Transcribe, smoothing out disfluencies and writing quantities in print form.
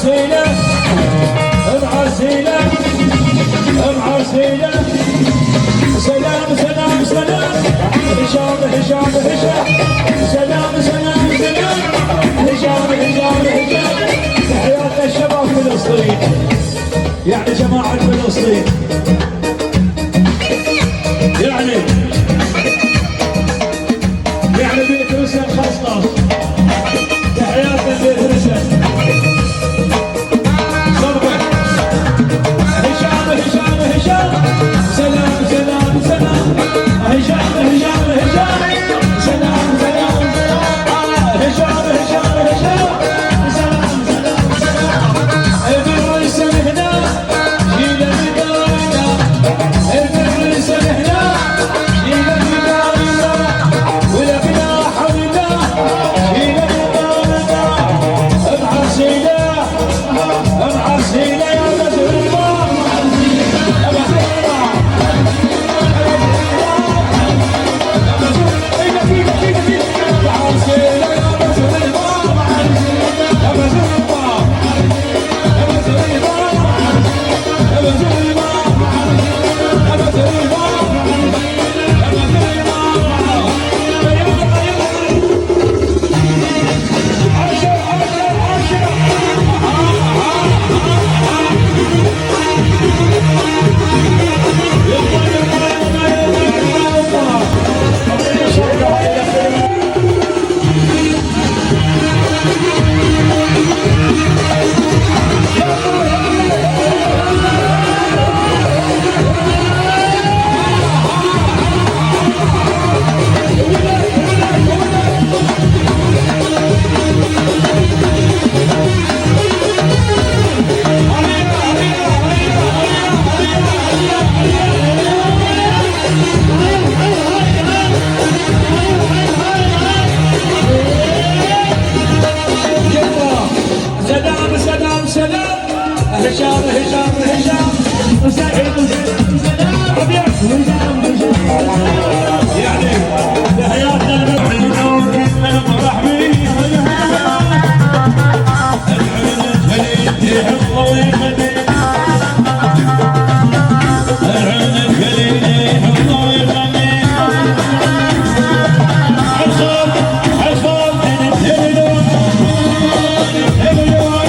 معرسيلة معرسيلة معرسيلة سلام سلام سلام هشام هشام هشام سلام سلام سلام هشام هشام هشام تحياتنا الشباب فلسطين يعني جماعة فلسطين يعني بيت رسل خاصة تحياتنا بيت رسل صرفة هشام هشام هشام سلام سلام سلام هشام هشام هشام سلام سلام هشام هشام هشام سلام سلام سلام الرسل هنا جيل بدارنا الرسل هنا جيل بدارنا ولا بلا حولنا جيل بدارنا معرسيلة معرسيلة يا رجل الله هشام هشام هشام وسعيد سلام ابيض هشام هشام يعني تحياتنا للمحيطون المرحبين العين الجليل يحفظه ويخليه العين الجليل يحفظه ويخليه حصل حصل الهلول الهلول